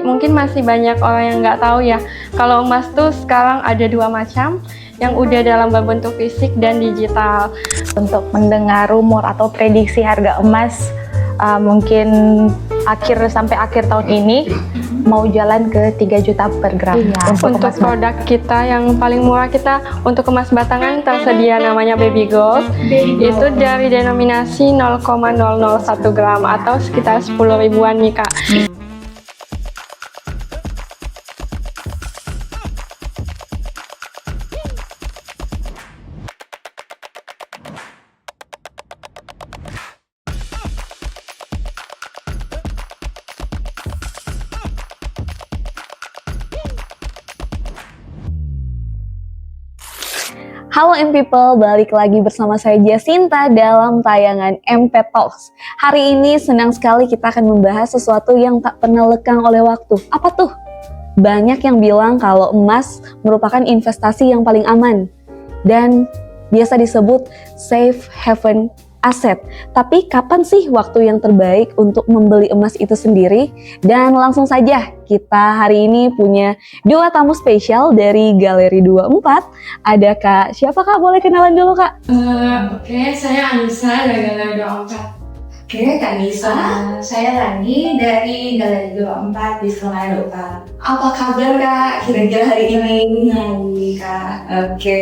mungkin masih banyak orang yang nggak tahu ya. Kalau emas tuh sekarang ada 2 macam, yang udah dalam bentuk fisik dan digital. Untuk mendengar rumor atau prediksi harga emas mungkin sampai akhir tahun ini mau jalan ke 3 juta per gram. Untuk produk kita yang paling murah kita untuk emas batangan tersedia namanya Baby Gold. Itu dari denominasi 0,001 gram atau sekitar 10 ribuan nih Kak. Halo M-People, balik lagi bersama saya Jacinta dalam tayangan MP Talks. Hari ini senang sekali kita akan membahas sesuatu yang tak pernah lekang oleh waktu. Apa tuh? Banyak yang bilang kalau emas merupakan investasi yang paling aman dan biasa disebut safe haven aset. Tapi kapan sih waktu yang terbaik untuk membeli emas itu sendiri? Dan langsung saja kita hari ini punya 2 tamu spesial dari Galeri 24. Ada Kak, siapa Kak? Boleh kenalan dulu Kak? Oke, saya Anissa dari Galeri 24. Oke, Kak Nisa, saya Rani dari Galeri 24 di Semarang Utara. Apa kabar Kak kira-kira hari ini? Hai Kak. Oke,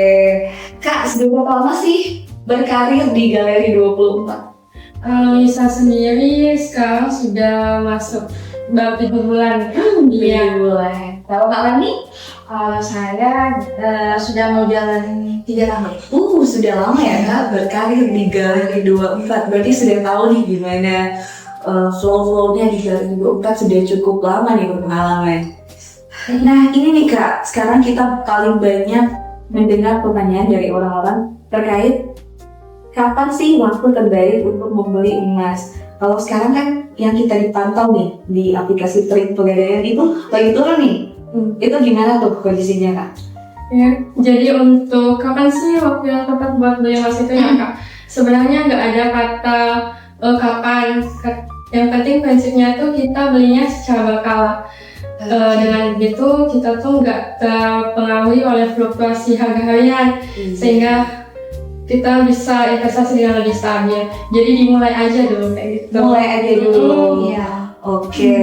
Kak sudah berapa lama sih berkarir di Galeri 24? Nisa sendiri sekarang sudah masuk baru 3 bulan. Iya boleh. Kalau Kak Rani? Saya sudah mau jalan 3 tahun. Sudah lama ya Kak berkarir di Galeri 24. Berarti sudah tahu nih gimana flow-flownya di Galeri 24 sudah cukup lama nih berpengalaman. Nah ini nih Kak, sekarang kita paling banyak mendengar pertanyaan dari orang-orang terkait kapan sih waktu terbaik untuk membeli emas. Kalau sekarang kan yang kita dipantau nih di aplikasi Trade Pegadaian itu lagi turun nih. Itu gimana tuh kondisinya Kak? Ya, jadi untuk kapan sih waktu yang tepat buat beli emas itu ya Kak? Sebenarnya nggak ada kata kapan. Yang penting prinsipnya tuh kita belinya secara berkala. Dengan begitu kita tuh nggak terpengaruhi oleh fluktuasi harga harian, sehingga kita bisa investasi dengan lebih stabil. Jadi dimulai aja dulu kayak gitu. Mulai aja dulu. Iya. Oke.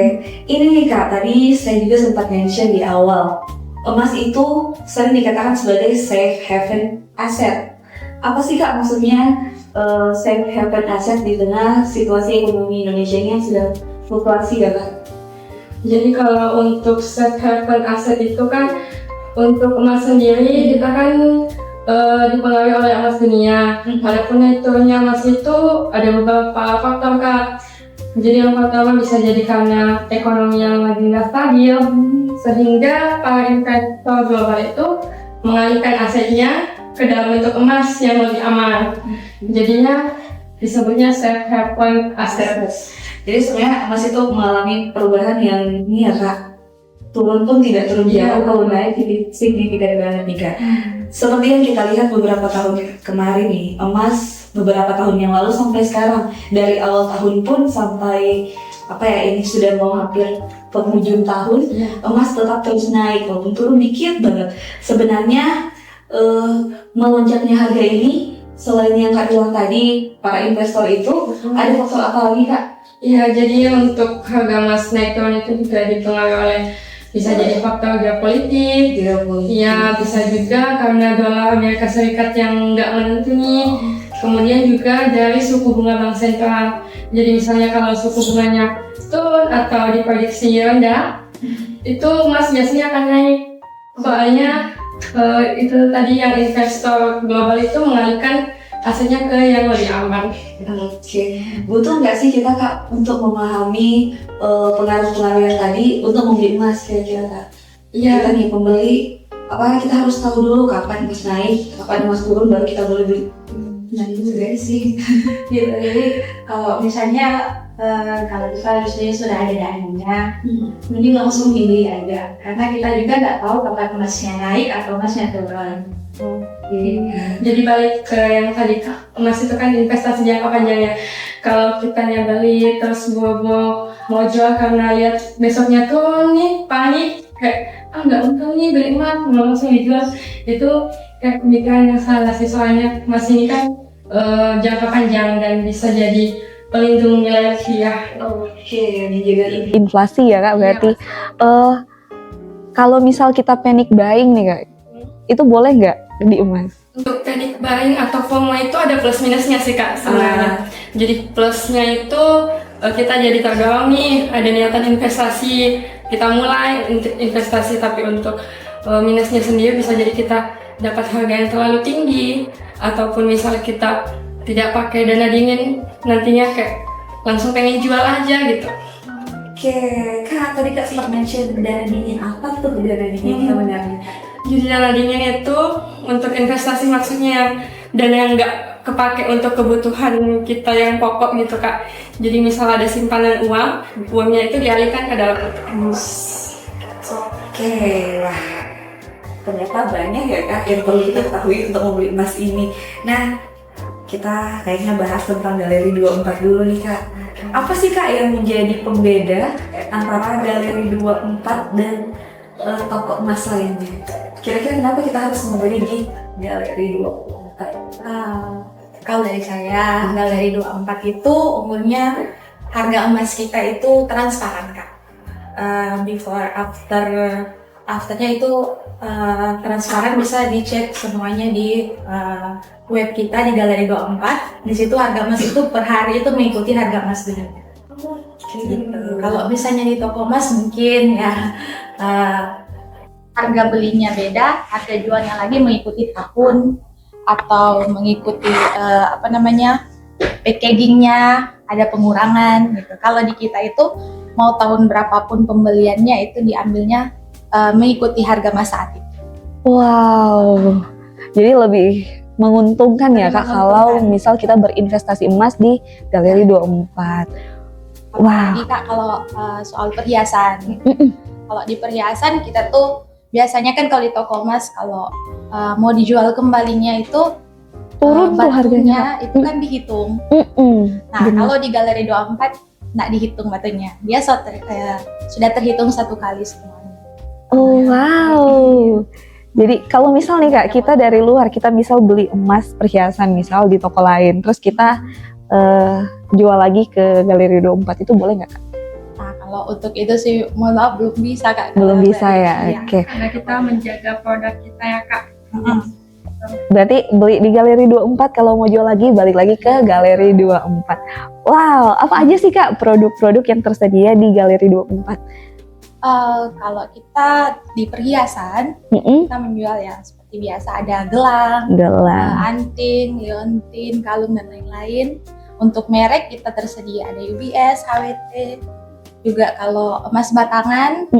Ini nih Kak, tadi saya juga sempat mention di awal. Emas itu sering dikatakan sebagai safe haven asset. Apa sih Kak maksudnya safe haven asset di tengah situasi ekonomi Indonesia ini yang sedang fluktuasi ya Kak? Jadi kalau untuk safe haven asset itu kan untuk emas sendiri kita kan dipengaruhi oleh emas dunia. Adapun naiknya emas itu ada beberapa faktor Kak. Jadi yang pertama bisa jadi karena ekonomi yang lagi nggak stabil, sehingga para investor global itu mengalihkan asetnya ke dalam bentuk emas yang lebih aman. Jadinya disebutnya safe haven asset. Jadi sebenarnya emas itu mengalami perubahan yang ini ya Kak, turun pun tidak turun jauh, kalau naik signifikan banget nih Kak. Seperti yang kita lihat beberapa tahun kemarin nih, emas beberapa tahun yang lalu sampai sekarang, dari awal tahun pun sampai ini sudah mau hampir penghujung tahun, emas tetap terus naik walaupun turun dikit banget. Sebenarnya melonjaknya harga ini selain yang Kak bilang tadi, para investor itu ada faktor apa lagi Kak? Iya, jadi untuk harga emas naik turun itu juga dipengaruhi oleh bisa jadi faktor geopolitik. Ya bisa juga karena dolar Amerika Serikat yang nggak menentu nih. Kemudian juga dari suku bunga bank sentral. Jadi misalnya kalau suku bunganya turun atau diprediksi rendah, itu emas biasanya akan naik. Soalnya itu tadi yang investor global itu mengalihkan asetnya ke yang lebih aman. Oke. Butuh nggak sih kita Kak untuk memahami pengaruh-pengaruh yang tadi untuk membeli emas kira-kira Kak? Iya. Kita nih pembeli, apa kita harus tahu dulu kapan emas naik, kapan emas turun baru kita boleh beli? Nah itu juga sih gitu. Jadi kalau misalnya kalau kita disini sudah ada dananya, mending langsung pilih aja, karena kita juga nggak tahu kapan emasnya naik atau emasnya turun. Jadi balik ke yang tadi, emas itu kan investasi jangka panjang ya. Kalau kita beli terus buru-buru mau jual karena lihat besoknya tuh nih panik kayak nggak untung nih beli emas mau langsung dijual. Itu kayak pemikiran yang salah sih, soalnya emas ini kan jangka panjang dan bisa jadi pelindung nilai rupiah. Oke, menjaga Inflasi ya Kak berarti. Kalau misal kita panic buying nih Kak, itu boleh nggak di emas? Untuk panic buying atau FOMO itu ada plus minusnya sih Kak sebenarnya. Jadi plusnya itu kita jadi terdorong nih, ada niatan investasi, kita mulai investasi, tapi untuk minusnya sendiri bisa jadi kita dapat harga yang terlalu tinggi, ataupun misal kita tidak pakai dana dingin, nantinya kayak langsung pengen jual aja gitu. Oke, Kak, tadi Kak sempat mention dana dingin. Apa tuh dana dingin sebenarnya? Jadi dana dingin itu untuk investasi, maksudnya yang dana yang nggak kepake untuk kebutuhan kita yang pokok gitu Kak. Jadi misal ada simpanan uang, uangnya itu dialihkan ke dalam emas. Oke, wah, ternyata banyak ya Kak yang perlu kita ketahui untuk membeli emas ini. Nah, kita kayaknya bahas tentang Galeri 24 dulu nih Kak. Apa sih Kak yang menjadi pembeda antara Galeri 24 dan toko emas lainnya? Kira-kira kenapa kita harus membeli di Galeri 24? Kalau dari saya, Galeri 24 itu umumnya harga emas kita itu transparan Kak. Before, afternya itu transparan, bisa dicek semuanya di web kita di Galeri 24. Di situ harga emas itu per hari itu mengikuti harga emas dunia. Gitu. Kalau misalnya di toko emas mungkin ya harga belinya beda, harga jualnya lagi mengikuti tahun atau mengikuti packagingnya ada pengurangan gitu. Kalau di kita itu mau tahun berapapun pembeliannya itu diambilnya mengikuti harga emas saat itu. Wow, jadi lebih menguntungkan ya Kak kalau misal kita berinvestasi emas di Galeri 24. Jadi Kak kalau soal perhiasan, kalau di perhiasan kita tuh biasanya kan kalau di toko emas kalau mau dijual kembalinya itu turun tuh harganya itu kan dihitung. Nah bener. kalau di Galeri 24 nggak dihitung batunya, dia sudah terhitung satu kali semuanya. Oh wow. Jadi kalau misal nih Kak, kita dari luar, kita misal beli emas perhiasan misal di toko lain, terus kita jual lagi ke Galeri 24, itu boleh nggak Kak? Nah kalau untuk itu sih mohon maaf belum bisa Kak. Belum bisa ya, Iya. oke. Karena kita menjaga produk kita ya Kak. Berarti beli di Galeri 24, kalau mau jual lagi balik lagi ke Galeri 24. Wow, apa aja sih Kak produk-produk yang tersedia di Galeri 24? Kalau kita di perhiasan, kita menjual yang seperti biasa, ada gelang, anting, liontin, kalung dan lain-lain. Untuk merek kita tersedia ada UBS, HWT. Juga kalau emas batangan,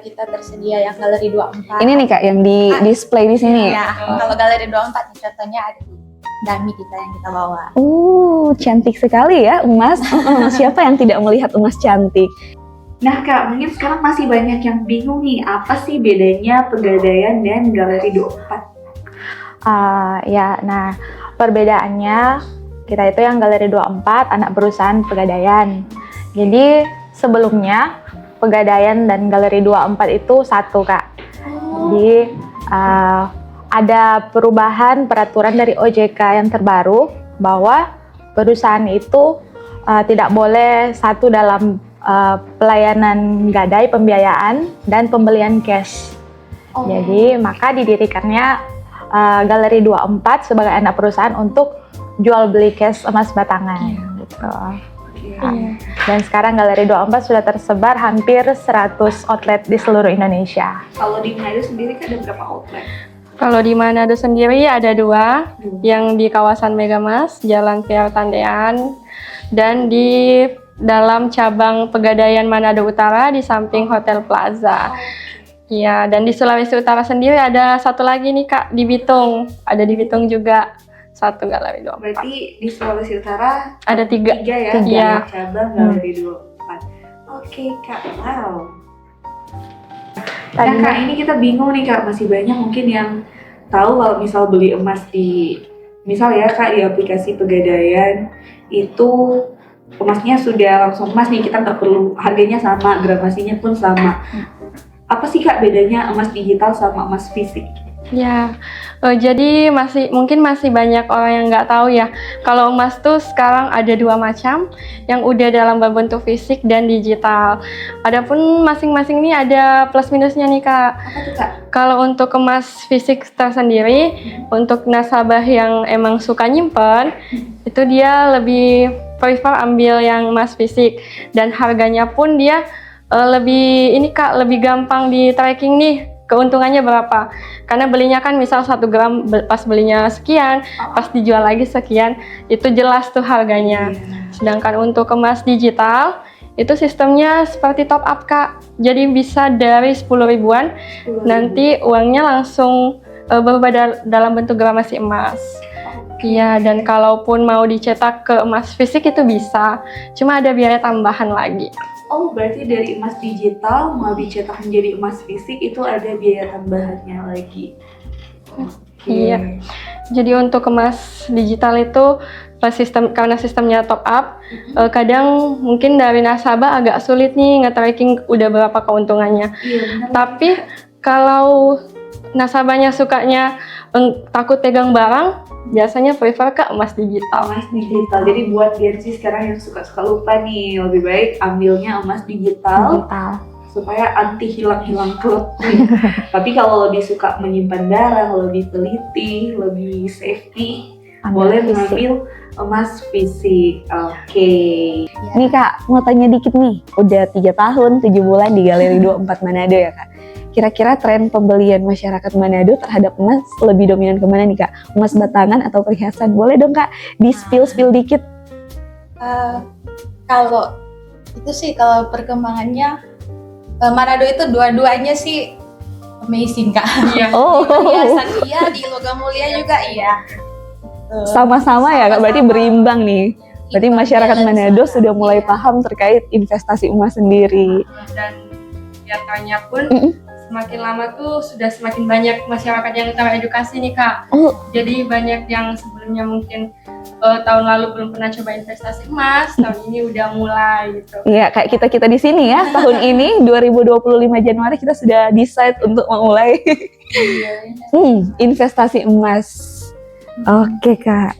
kita tersedia yang Galeri 24. Ini nih Kak yang di display di sini. Ya, kalau Galeri 24 contohnya ada di dummy kita yang kita bawa. Cantik sekali ya emas. Siapa yang tidak melihat emas cantik? Nah Kak, mungkin sekarang masih banyak yang bingung nih, apa sih bedanya Pegadaian dan Galeri 24? Nah perbedaannya kita itu yang Galeri 24 anak perusahaan Pegadaian. Jadi sebelumnya Pegadaian dan Galeri 24 itu satu Kak. Jadi ada perubahan peraturan dari OJK yang terbaru bahwa perusahaan itu tidak boleh satu dalam pelayanan gadai, pembiayaan, dan pembelian cash. Jadi maka didirikannya Galeri 24 sebagai anak perusahaan untuk jual beli cash emas batangan. Gitu. Dan sekarang Galeri 24 sudah tersebar hampir 100 outlet di seluruh Indonesia. Kalau di Manado sendiri kan ada berapa outlet? Kalau di Manado sendiri ada 2, yang di kawasan Megamas, Jalan PR Tandean, dan di dalam cabang Pegadaian Manado Utara di samping Hotel Plaza. Iya, dan di Sulawesi Utara sendiri ada satu lagi nih Kak, di Bitung. Ada di Bitung juga satu Galeri 24. Berarti di Sulawesi Utara Ada 3. 3 ya, Iya. cabang Galeri 24. Oke Kak, wow. Nah Kak, ini kita bingung nih Kak, masih banyak mungkin yang tahu kalau misal beli emas di, misal ya Kak, di aplikasi Pegadaian itu emasnya sudah langsung emas nih, kita nggak perlu, harganya sama, gramasinya pun sama. Apa sih Kak bedanya emas digital sama emas fisik? Ya, jadi mungkin masih banyak orang yang nggak tahu ya. Kalau emas tuh sekarang ada dua macam, yang udah dalam bentuk fisik dan digital. Adapun masing-masing ini ada plus minusnya nih Kak. Apa tuh Kak? Kalau untuk emas fisik tersendiri, untuk nasabah yang emang suka nyimpen, itu dia lebih prefer ambil yang emas fisik, dan harganya pun dia lebih ini Kak, lebih gampang di tracking nih. Keuntungannya berapa? Karena belinya kan misal 1 gram pas belinya sekian, pas dijual lagi sekian, itu jelas tuh harganya. Sedangkan untuk emas digital, itu sistemnya seperti top up Kak. Jadi bisa dari 10 ribuan, nanti uangnya langsung berubah dalam bentuk gramasi emas. Iya, dan kalaupun mau dicetak ke emas fisik itu bisa, cuma ada biaya tambahan lagi. Oh, berarti dari emas digital mau dicetak menjadi emas fisik itu ada biaya tambahannya lagi. Oke. Iya. Jadi untuk emas digital itu karena sistemnya top up, kadang mungkin dari nasabah agak sulit nih nge-tracking udah berapa keuntungannya. Iya, benar. Tapi kalau nasabahnya sukanya takut pegang barang, biasanya prefer ke emas digital. Emas digital. Jadi buat Gen Z sekarang yang suka lupa nih, lebih baik ambilnya emas digital. Supaya anti hilang-hilang klub. Tapi kalau lebih suka menyimpan barang, lebih teliti, lebih safety, boleh mengambil emas fisik. Oke. Nih Kak, mau tanya dikit nih. Udah 3 tahun, 7 bulan di Galeri 24 Manado ya Kak. Kira-kira tren pembelian masyarakat Manado terhadap emas lebih dominan kemana nih Kak? Emas batangan atau perhiasan? Boleh dong Kak, di spill dikit. Kalau itu sih, kalau perkembangannya Manado itu dua-duanya sih amazing Kak. Iya. Oh, Di perhiasan iya, di logam mulia juga iya. sama-sama ya Kak, berarti Sama-sama. berimbang nih. Berarti Imbang masyarakat jalan Manado sama. sudah mulai Iya. paham terkait investasi emas sendiri. Dan nyatanya pun Mm-mm. semakin lama tuh sudah semakin banyak masyarakat yang teredukasi nih Kak. Oh. Jadi banyak yang sebelumnya mungkin tahun lalu belum pernah coba investasi emas, tahun ini udah mulai gitu. Iya, kayak kita di sini ya. Tahun ini 2025 Januari kita sudah decide untuk memulai investasi emas. Oke Kak.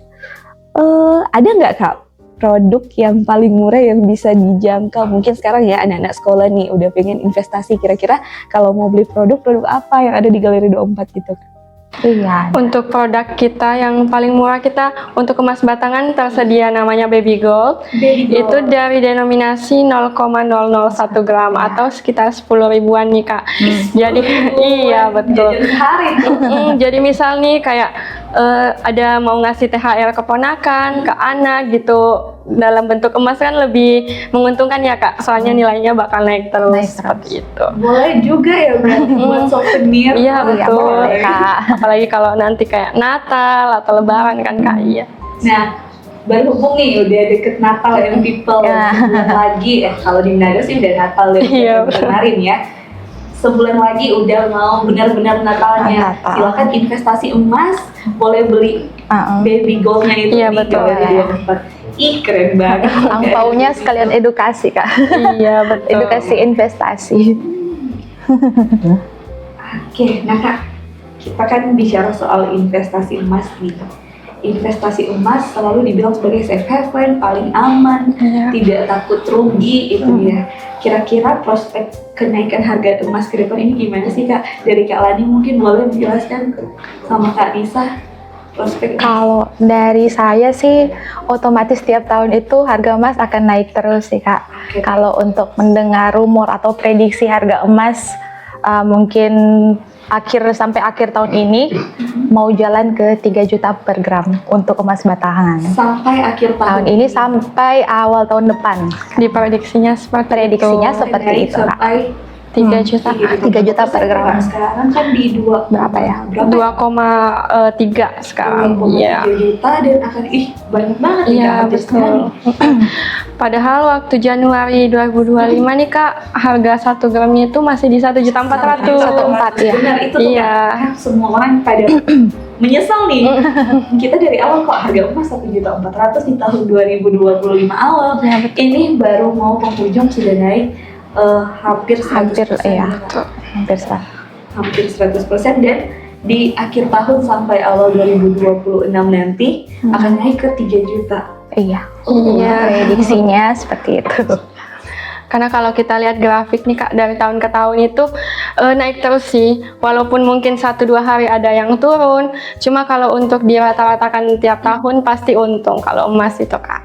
Ada nggak Kak produk yang paling murah yang bisa dijangkau? Mungkin sekarang ya anak-anak sekolah nih udah pengen investasi. Kira-kira kalau mau beli produk apa yang ada di Galeri 24 gitu Kak? Iya. Untuk produk kita yang paling murah, kita untuk emas batangan tersedia namanya Baby Gold. Itu dari denominasi 0,001 gram atau sekitar 10 ribuan nih Kak. Jadi iya betul. Jadi misal nih kayak ada mau ngasih THR keponakan, ke anak gitu, dalam bentuk emas kan lebih menguntungkan ya Kak. Soalnya nilainya bakal naik terus seperti itu. Boleh juga ya berarti buat souvenir. Iya betul. boleh, Kak. Apalagi kalau nanti kayak Natal atau Lebaran kan Kak. Iya. Nah, berhubung nih udah deket Natal and people, sebulan lagi, kalau di Manado sih udah Natal dari Iya, kemarin ya. Sebulan lagi udah mau benar-benar Natalnya. Natal. Silakan investasi emas, boleh beli baby goldnya itu Iya, di betul. Galeri 24. Ih, keren banget. Angpaunya sekalian edukasi Kak. Iya betul. Edukasi investasi. Oke, nah Kak, kita kan bicara soal investasi emas nih. Investasi emas selalu dibilang sebagai safe haven, paling aman, tidak takut rugi itu ya. Kira-kira prospek kenaikan harga emas ke depan ini gimana sih Kak? Dari Kak Lani mungkin boleh menjelaskan sama Kak Nisa prospek. Kalau dari saya sih otomatis tiap tahun itu harga emas akan naik terus sih Kak. Oke. Kalau untuk mendengar rumor atau prediksi harga emas mungkin sampai akhir tahun ini mau jalan ke 3 juta per gram untuk emas batangan. Sampai akhir Tahun ini sampai awal tahun depan. Diprediksinya seperti Prediksinya itu. seperti naik itu Kak. sampai 3 juta. 3 juta per gram. Sekarang kan di Berapa ya? 2,3 sekarang. 2,3 Iya. juta dan akan banyak banget nih Iya Kak, hampir betul. Padahal waktu Januari 2025 nih Kak, harga 1 gramnya itu masih di 1.400.000. 1,4 ya. Benar itu tuh Iya. Kak. Semua orang pada menyesal nih. Kita dari awal kok harga emas 1.400.000 di tahun 2025 awal. Ini baru mau penghujung sudah naik hampir 100%. Iya. Hampir salah. Hampir 100%, dan di akhir tahun sampai awal 2026 nanti akan naik ke 3 juta. Iya. Iya. Prediksinya seperti itu. Karena kalau kita lihat grafik nih Kak, dari tahun ke tahun itu naik terus sih. Walaupun mungkin 1-2 hari ada yang turun, cuma kalau untuk dirata-ratakan tiap tahun pasti untung kalau emas itu Kak.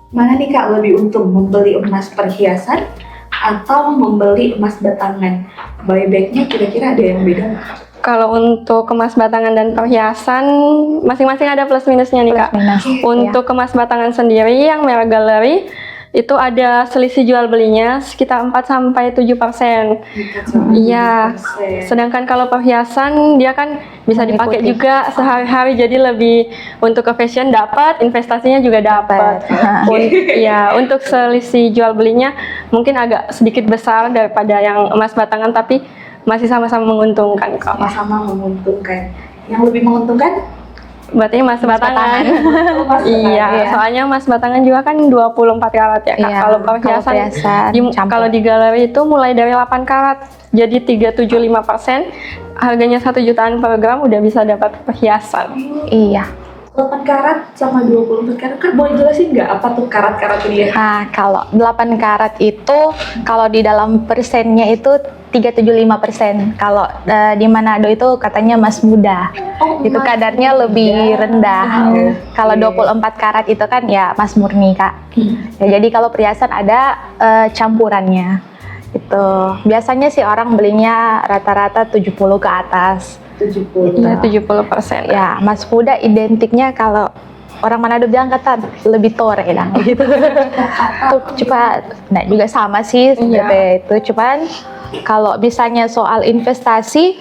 Mana nih Kak lebih untung, membeli emas perhiasan atau membeli emas batangan? Buybacknya kira-kira ada yang beda nggak? Kalau untuk emas batangan dan perhiasan, masing-masing ada plus minusnya nih Kak. Minus. Untuk emas batangan sendiri yang merek galeri, itu ada selisih jual belinya sekitar 4-7%. Iya. Sedangkan kalau perhiasan dia kan bisa dipakai Mengikuti. juga sehari-hari, jadi lebih untuk ke fashion dapat, investasinya juga dapat. Iya, untuk selisih jual belinya mungkin agak sedikit besar daripada yang emas batangan, tapi masih sama-sama menguntungkan kok. Sama-sama menguntungkan. Yang lebih menguntungkan? Berarti emas batangan. Emas Iya, Iya. soalnya emas batangan juga kan 24 karat ya Kak. Iya, Kalau perhiasan campur. kalau di galeri itu mulai dari 8 karat. Jadi 375%, harganya 1 jutaan per gram udah bisa dapat perhiasan. Iya. 8 karat sama 24 karat, kan boleh jelasin nggak apa tuh karat-karat dia? Nah, kalau 8 karat itu kalau di dalam persennya itu 375%. Kalau di Manado itu katanya emas muda. Itu emas kadarnya muda. lebih rendah. Kalau 24 karat itu kan ya emas murni, Kak. Ya, jadi kalau perhiasan ada campurannya. Itu biasanya sih orang belinya rata-rata 70 ke atas. 70. Iya, 70%. Ya, emas muda identiknya kalau orang Manado bilang kata lebih tore lah gitu. Tuh cepat. Nah, juga sama sih seperti itu. Cuman kalau misalnya soal investasi,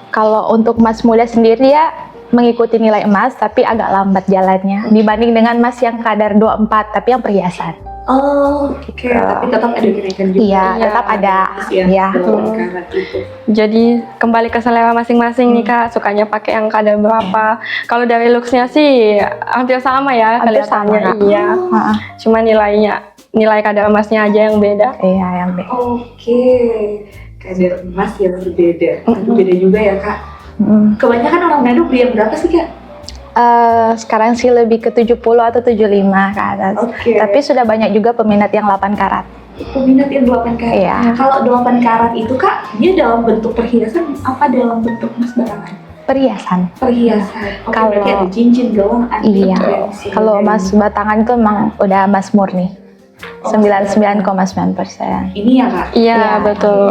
kalau untuk emas muda sendiri ya mengikuti nilai emas tapi agak lambat jalannya dibanding dengan emas yang kadar 24 tapi yang perhiasan. Oh, oke. Tapi tetap ada kenaikan juga. Iya, tetap ada. Iya. 8 karat itu. Jadi kembali ke selera masing-masing nih Kak, sukanya pakai yang kadar berapa. Kalau dari looks-nya sih hampir sama ya Hampir kelihatannya. sama. Iya. Heeh. Cuma nilai kadar emasnya aja yang beda. Iya, yang beda. Oke. Kadar emas yang berbeda. Tapi beda juga ya Kak. Kebanyakan orang Manado beli yang berapa sih Kak? Sekarang sih lebih ke 70 atau 75 ke atas. Oke. Tapi sudah banyak juga peminat yang 8 karat. Peminat yang 8 karat. Iya. Kalau 8 karat itu Kak, dia dalam bentuk perhiasan apa dalam bentuk emas batangan? Perhiasan. Perhiasan. Oke, Kalau- berarti ada cincin, gelang, anting. Iya. dan sebagainya. Kalau emas batangan tuh emang udah emas murni. 99,9%. Ini ya Kak? Iya, Iya. betul.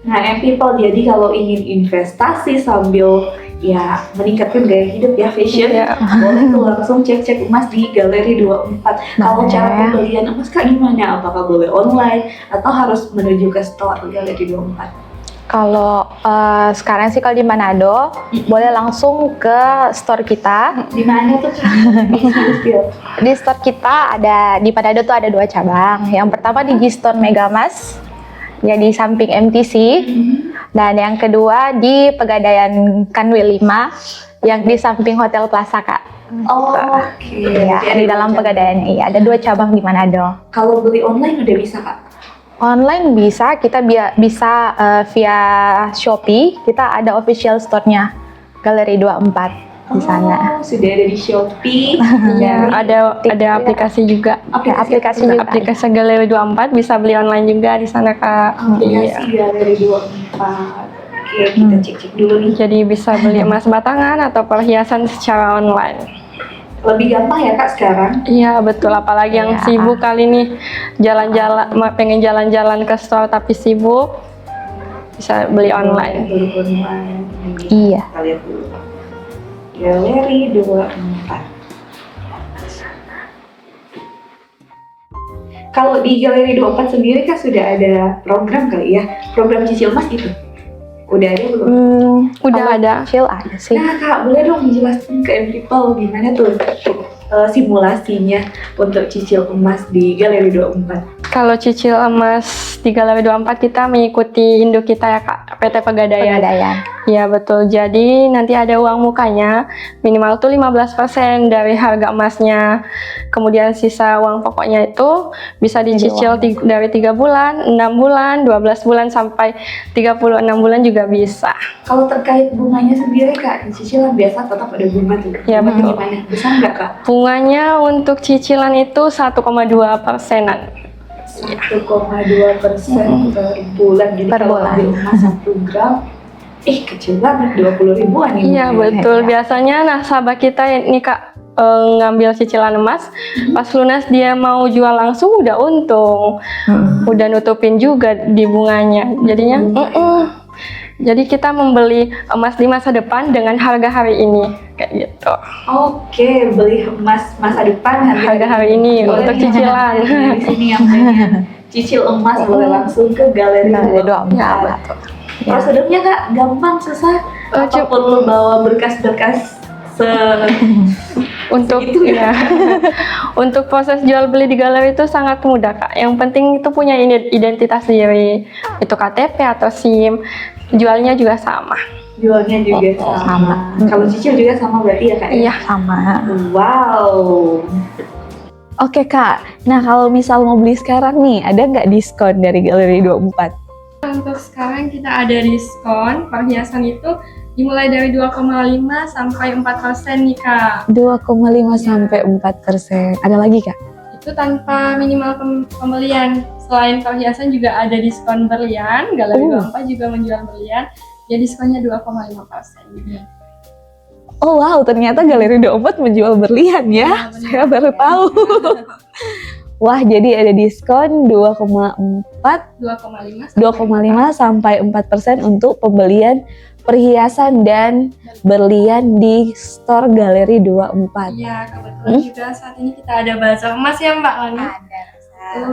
Nah, people, jadi kalau ingin investasi sambil ya meningkatkan gaya hidup ya, fashion, Iya. boleh tuh langsung cek-cek emas di Galeri 24. Kalau Boleh. cara pembelian emas Kak gimana? Apakah boleh online atau harus menuju ke store Galeri 24? Kalau sekarang sih kalau di Manado boleh langsung ke store kita. Di mana tuh Kak? Di store kita ada di Manado tuh ada 2 cabang. Yang pertama di G-Store Megamas, ya di samping MTC. Dan yang kedua di Pegadaian Kanwil 5 yang di samping Hotel Plaza, Kak. Oh, oke. Iya, Jadi di dalam ada Pegadaian. Iya, ada 2 cabang di Manado. Kalau beli online udah bisa Kak? Online bisa, kita bisa via Shopee. Kita ada official store-nya Galeri 24 di sana. Oh, sudah ada di Shopee. Iya, ada aplikasi juga. aplikasi juga. Aplikasi Galeri 24 bisa beli online juga di sana Kak. Iya. Aplikasi Galeri 24. Oke, kita cek-cek dulu nih. Jadi bisa beli emas batangan atau perhiasan secara online. Lebih gampang ya Kak sekarang? Iya betul, apalagi yang Iya. sibuk kali nih pengen jalan-jalan ke store tapi sibuk, bisa beli online. Beli online. Ini, Iya. Kita lihat dulu. Galeri 24. Kalau di Galeri 24 sendiri kan sudah ada program kali ya? Program cicil emas gitu? Udah ada belum? Udah Kalau ada. Kecil ada sih. Nah Kak, boleh dong dijelasin ke people gimana tuh simulasinya untuk cicil emas di Galeri 24? Kalau cicil emas di Galeri 24 kita mengikuti induk kita ya Kak, PT Pegadaian. Ya betul, jadi nanti ada uang mukanya minimal tuh 15% dari harga emasnya. Kemudian sisa uang pokoknya itu bisa dicicil dari 3 bulan, 6 bulan, 12 bulan sampai 36 bulan juga bisa. Kalau terkait bunganya sendiri Kak, cicilan biasa tetap ada bunga tuh. Ya, betul. Gimana? Besar nggak Kak? Bunganya untuk cicilan itu 1,2%-an. 1,2% per bulan. Jadi Per kalau bulan. ambil emas 1 gram, kecil banget, 20 ribuan ini. Iya betul, biasanya nasabah kita ini Kak ngambil cicilan emas, pas lunas dia mau jual langsung udah untung, udah nutupin juga di bunganya. Jadinya, jadi kita membeli emas di masa depan dengan harga hari ini, kayak gitu. Oke, beli emas masa depan Harga hari ini boleh untuk nih. cicilan. Nah, di sini yang pengen cicil emas boleh langsung ke Galeri 24. Ya, Prosedurnya Kak, gampang, susah? Atau perlu bawa berkas-berkas Untuk Segitu ya? untuk proses jual beli di galeri itu sangat mudah Kak. Yang penting itu punya identitas diri, itu KTP atau SIM. Jualnya juga sama. Jualnya juga sama. Kalau cicil juga sama berarti ya Kak? Iya. Sama. Wow. Oke Kak, nah kalau misal mau beli sekarang nih, ada nggak diskon dari Galeri 24? Untuk sekarang kita ada diskon perhiasan itu dimulai dari 2,5 sampai 4% nih Kak. 2,5 sampai 4%. Ada lagi Kak? Itu tanpa minimal pembelian. Selain perhiasan juga ada diskon berlian. Galeri 24 juga menjual berlian. Ya diskonnya 2,5%. Oh wow, ternyata Galeri 24 menjual berlian ya. Saya baru tahu. Wah, jadi ada diskon 2,5 sampai 4% untuk pembelian perhiasan dan berlian di store Galeri 24. Iya, kebetulan juga saat ini kita ada bazar emas ya Mbak Lani.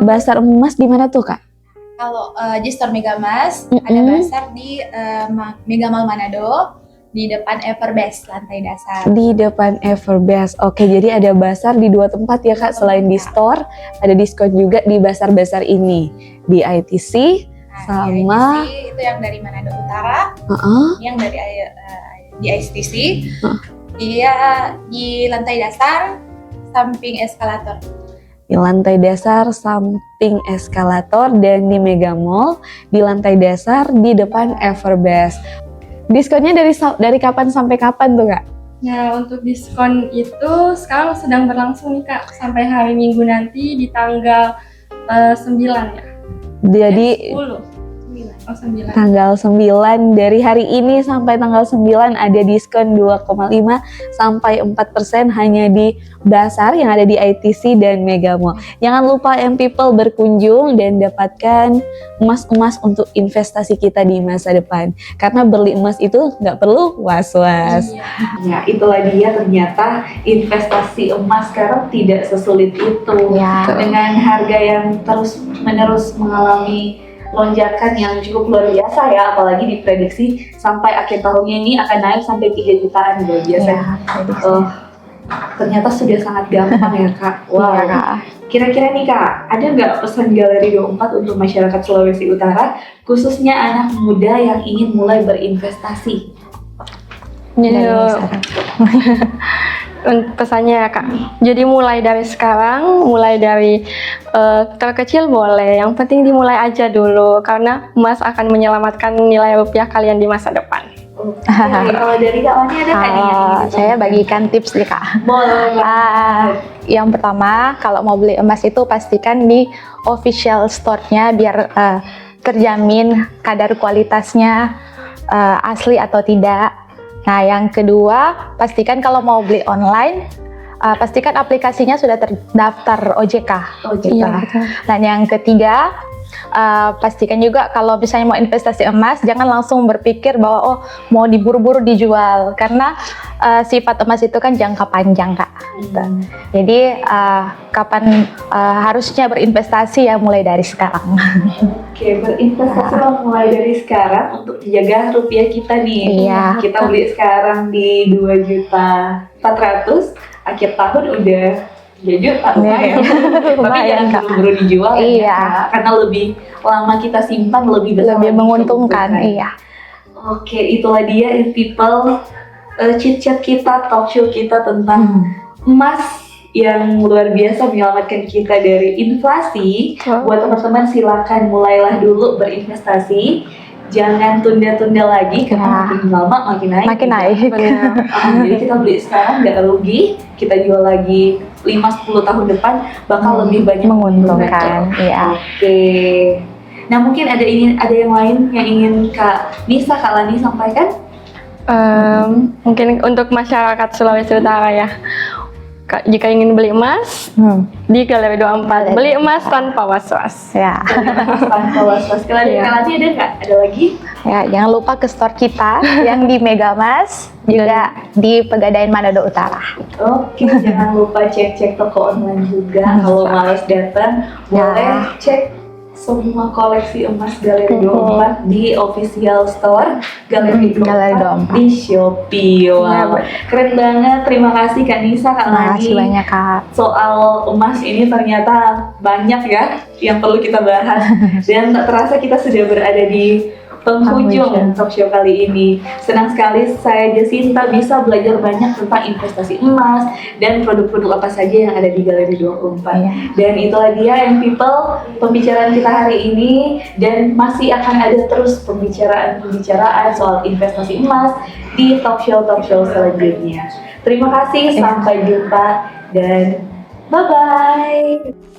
Basar emas di mana tuh Kak? Kalau di store Megamas ada pasar di Mega Mall Manado di depan Everbest lantai dasar. Di depan Everbest. Oke, jadi ada basar di 2 tempat ya Kak. Selain di store, ada diskon juga di basar-basar ini. Di ITC sama ITC itu yang dari Manado Utara, yang dari di ITC. Dia di lantai dasar samping eskalator. di lantai dasar samping eskalator, dan di Mega Mall di lantai dasar di depan Everbest. Diskonnya dari kapan sampai kapan tuh Kak? Nah, untuk diskon itu sekarang sedang berlangsung nih Kak, sampai hari Minggu nanti di tanggal 9 ya. Jadi 10. Oh, 9. tanggal 9, dari hari ini sampai tanggal 9 ada diskon 2,5 sampai 4% hanya di Basar yang ada di ITC dan Mega Mall. Jangan lupa people berkunjung dan dapatkan emas-emas untuk investasi kita di masa depan. Karena beli emas itu nggak perlu was-was. Iya. Ya, itulah dia, ternyata investasi emas sekarang tidak sesulit itu. Ya. Dengan harga yang terus-menerus mengalami lonjakan yang cukup luar biasa ya, apalagi diprediksi sampai akhir tahunnya ini akan naik sampai 3 jutaan luar biasa. Ternyata sudah sangat gampang ya Kak. Wow. Iya, Kak. Kira-kira nih Kak, ada nggak pesan Galeri 24 untuk masyarakat Sulawesi Utara, khususnya anak muda yang ingin mulai berinvestasi? Pesannya ya Kak, jadi mulai dari sekarang, mulai dari terkecil boleh, yang penting dimulai aja dulu karena emas akan menyelamatkan nilai rupiah kalian di masa depan. Oke, kalau dari Kak Wani ada nggak nih yang ingin Saya bagikan tips nih Kak. boleh? Yang pertama, kalau mau beli emas itu pastikan di official store-nya biar terjamin kadar kualitasnya asli atau tidak. Nah, yang kedua, pastikan kalau mau beli online, pastikan aplikasinya sudah terdaftar OJK. Gitu. Dan yang ketiga, pastikan juga kalau misalnya mau investasi emas, jangan langsung berpikir bahwa mau diburu-buru dijual, karena sifat emas itu kan jangka panjang Kak. Gitu. Jadi kapan harusnya berinvestasi ya mulai dari sekarang. Oke, berinvestasi mulai dari sekarang untuk menjaga rupiah kita nih. Iya. Kita beli sekarang di 2.400.000, akhir tahun udah 3 juta Iya. lumayan. Tapi Lumayan, jangan Kak. buru-buru dijual ya, Iya. Kak. Karena lebih lama kita simpan lebih besar Lebih lagi menguntungkan, keuntungan. iya. Oke, itulah dia in people chit-chat kita, talk show kita tentang emas yang luar biasa menyelamatkan kita dari inflasi. Buat teman-teman silakan mulailah dulu berinvestasi. Jangan tunda-tunda lagi karena Ya. makin lama makin naik. Makin naik. Benar. Jadi kita beli sekarang nggak rugi, kita jual lagi 5-10 tahun depan bakal lebih banyak Menguntungkan, iya. Oke. Nah mungkin ada yang lain yang ingin Kak Nisa, Kak Lani sampaikan? Mungkin untuk masyarakat Sulawesi Utara ya, jika ingin beli emas di Galeri 24, beli emas tanpa was-was. Ya. Tanpa was-was. Kak Lani ada nggak? Ada lagi? Ya, jangan lupa ke store kita yang di Megamas, juga di Pegadaian Manado Utara. Oke, jangan lupa cek-cek toko online juga. Kalau males datang, boleh cek semua koleksi emas Galeri 24 di official store Galeri 24 Galeri 24. di Shopee. Wow, keren banget. Terima kasih Kak Nisa, Kak Terima Lani. kasih banyak, Kak. Soal emas ini ternyata banyak ya yang perlu kita bahas. Dan tak terasa kita sudah berada di penghujung talk show kali ini. Senang sekali saya Jacinta bisa belajar banyak tentang investasi emas dan produk-produk apa saja yang ada di Galeri 24. Iya. Dan itulah dia yang people pembicaraan kita hari ini, dan masih akan ada terus pembicaraan soal investasi emas di talk show selanjutnya. Terima kasih, sampai jumpa dan bye-bye.